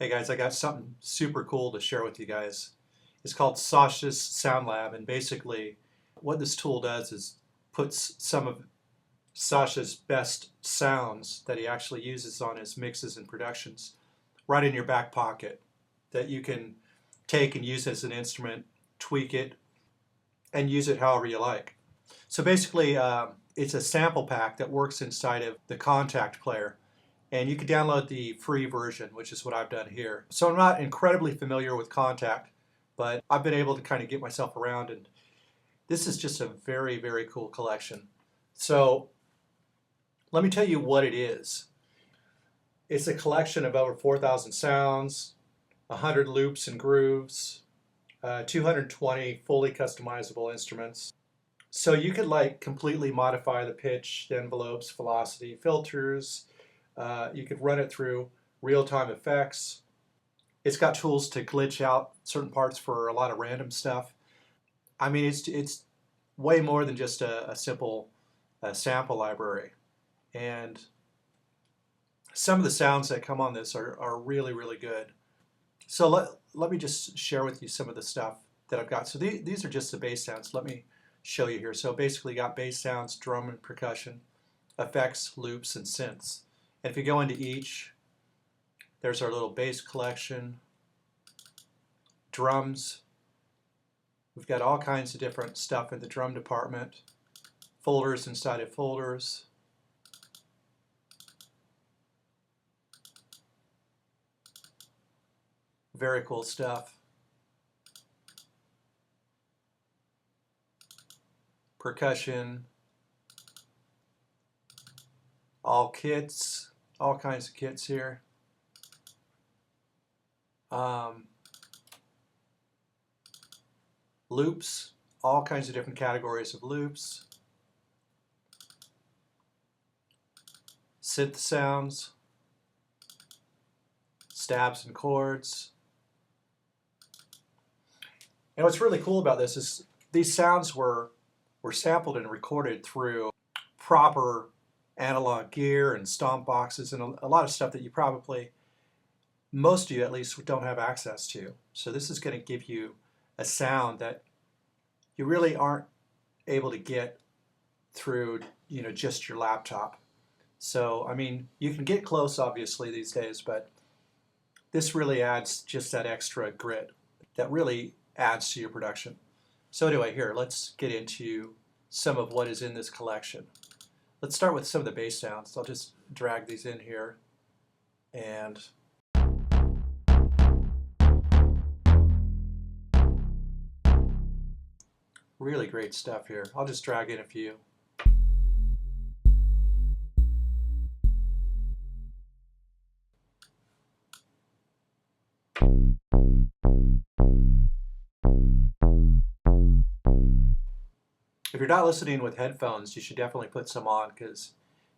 Hey guys, I got something super cool to share with you guys. It's called Sasha's Soundlab, and basically what this tool does is puts some of Sasha's best sounds that he actually uses on his mixes and productions right in your back pocket that you can take and use as an instrument, tweak it, and use it however you like. So basically it's a sample pack that works inside of the Contact player. And you can download the free version, which is what I've done here. So I'm not incredibly familiar with Contact, but I've been able to kind of get myself around, and this is just a very, very cool collection. So let me tell you what it is. It's a collection of over 4,000 sounds, 100 loops and grooves, 220 fully customizable instruments. So you could like completely modify the pitch, the envelopes, velocity, filters. You could run it through real-time effects. It's got tools to glitch out certain parts for a lot of random stuff. I mean, it's way more than just a simple sample library. And some of the sounds that come on this are really, really good. So let me just share with you some of the stuff that I've got. So these are just the bass sounds. Let me show you here. So basically got bass sounds, drum and percussion, effects, loops, and synths. And if you go into each, there's our little bass collection, drums. We've got all kinds of different stuff in the drum department, folders inside of folders. Very cool stuff. Percussion, all kits, all kinds of kits here. Loops, all kinds of different categories of loops. Synth sounds, stabs and chords. And what's really cool about this is these sounds were sampled and recorded through proper analog gear and stomp boxes and a lot of stuff that you probably, most of you at least, don't have access to. So this is going to give you a sound that you really aren't able to get through, just your laptop. So, I mean, you can get close obviously these days, but this really adds just that extra grit that really adds to your production. So anyway, here, let's get into some of what is in this collection. Let's start with some of the bass sounds. I'll just drag these in here, and really great stuff here. I'll just drag in a few. If you're not listening with headphones, you should definitely put some on because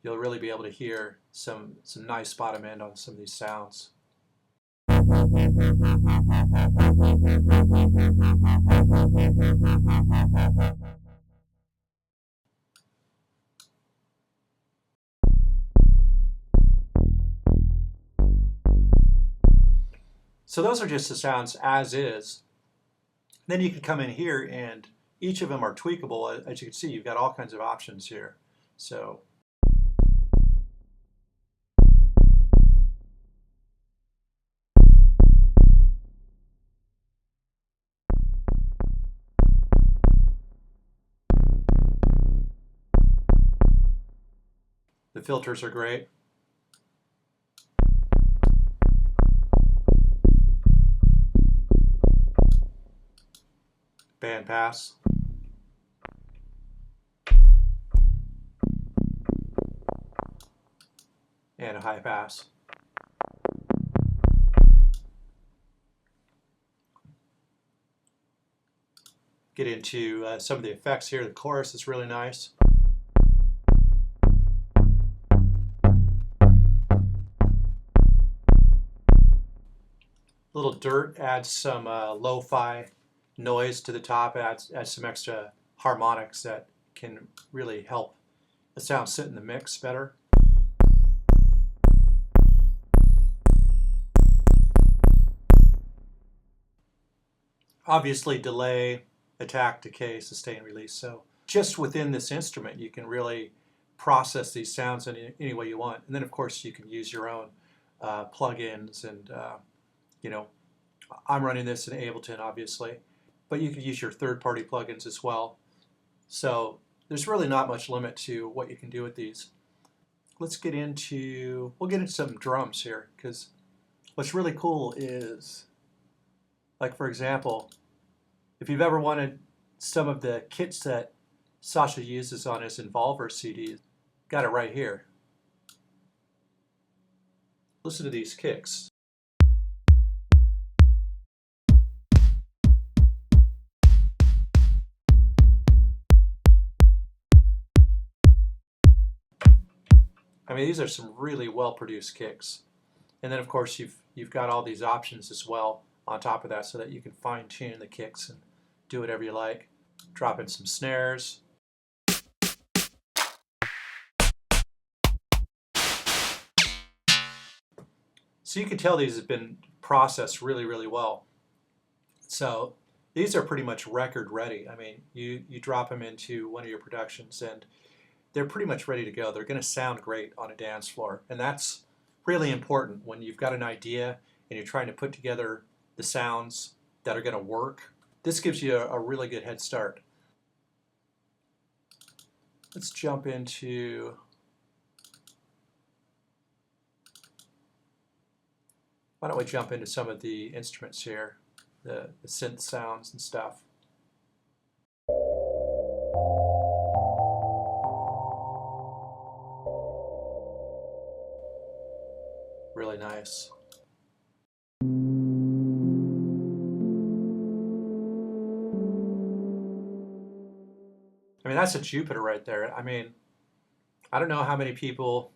you'll really be able to hear some nice bottom end on some of these sounds. So those are just the sounds as is. Then you can come in here and each of them are tweakable. As you can see, you've got all kinds of options here. So the filters are great. Band pass. And a high pass. Get into some of the effects here. The chorus is really nice. Little dirt adds some lo-fi noise to the top, adds some extra harmonics that can really help the sound sit in the mix better. obviously delay, attack, decay, sustain, release. So just within this instrument, you can really process these sounds in any way you want. And then, of course, you can use your own plugins. And, you know, I'm running this in Ableton, obviously, but you can use your third-party plugins as well. So there's really not much limit to what you can do with these. We'll get into some drums here, because what's really cool is, like, for example, if you've ever wanted some of the kits that Sasha uses on his Involver CDs, got it right here. Listen to these kicks. I mean, these are some really well-produced kicks. And then, of course, you've got all these options as well on top of that, so that you can fine-tune the kicks and do whatever you like. Drop in some snares. So you can tell these have been processed really, really well. So these are pretty much record ready. I mean, you drop them into one of your productions and they're pretty much ready to go. They're going to sound great on a dance floor. And that's really important when you've got an idea and you're trying to put together the sounds that are going to work. This gives you a really good head start. Let's jump into why don't we jump into some of the instruments here, the synth sounds and stuff. Really nice. I mean, that's a Jupiter right there. I mean, I don't know how many people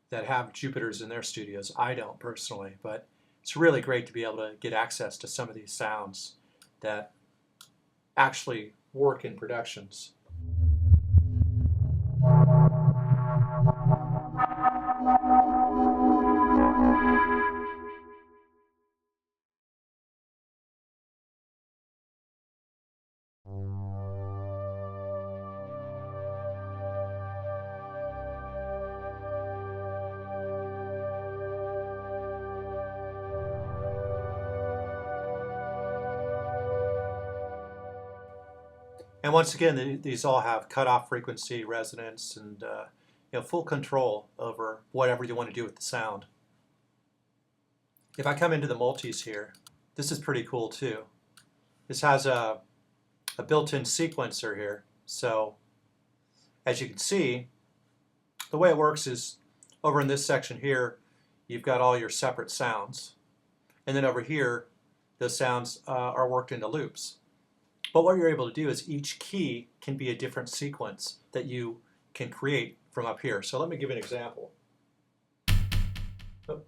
that have Jupiters in their studios. I don't personally, but it's really great to be able to get access to some of these sounds that actually work in productions. And once again, these all have cutoff frequency, resonance, and full control over whatever you want to do with the sound. If I come into the multis here, this is pretty cool too. This has a built-in sequencer here. So as you can see, the way it works is over in this section here, you've got all your separate sounds. And then over here, those sounds are worked into loops. But what you're able to do is each key can be a different sequence that you can create from up here. So let me give you an example. Oh.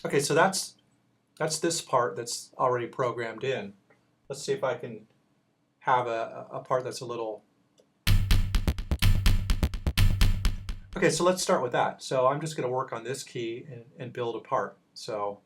Okay, so that's this part that's already programmed in. Let's see if I can have a part that's a little... Okay, so let's start with that. So I'm just going to work on this key and build a part. So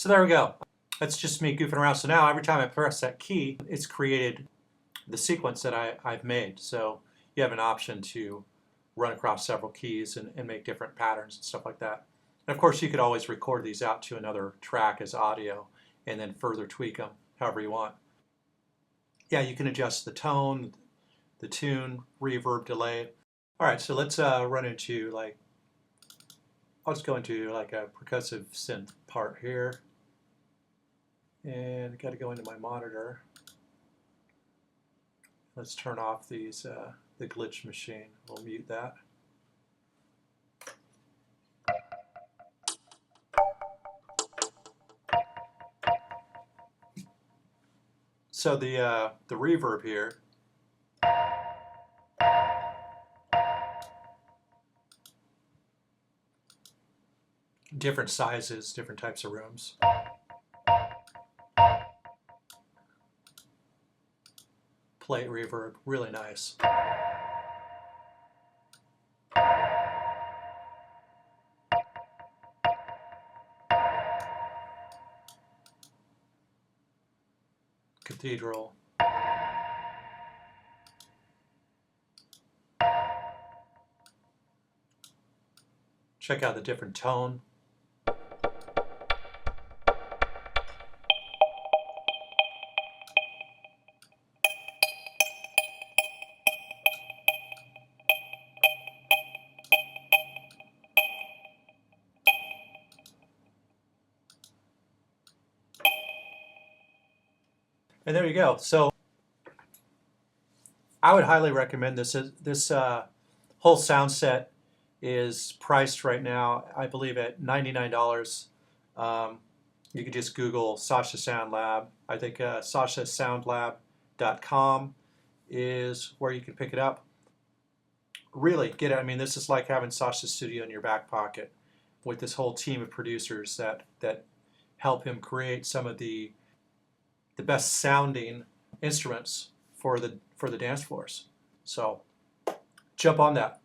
So there we go. That's just me goofing around. So now every time I press that key, it's created the sequence that I've made. So you have an option to run across several keys and make different patterns and stuff like that. And of course, you could always record these out to another track as audio and then further tweak them however you want. Yeah, you can adjust the tone, the tune, reverb, delay. All right, so let's run into like, I'll just go into like a percussive synth part here. And I got to go into my monitor. Let's turn off these the glitch machine. We'll mute that. So the reverb here, different sizes, different types of rooms. Plate reverb, really nice. Cathedral. Check out the different tone. And there you go. So I would highly recommend this. This whole sound set is priced right now, I believe, at $99. You can just Google Sasha Soundlab. I think SashaSoundlab.com is where you can pick it up. Really get it. I mean, this is like having Sasha's studio in your back pocket with this whole team of producers that help him create some of the best sounding instruments for the dance floors. So jump on that.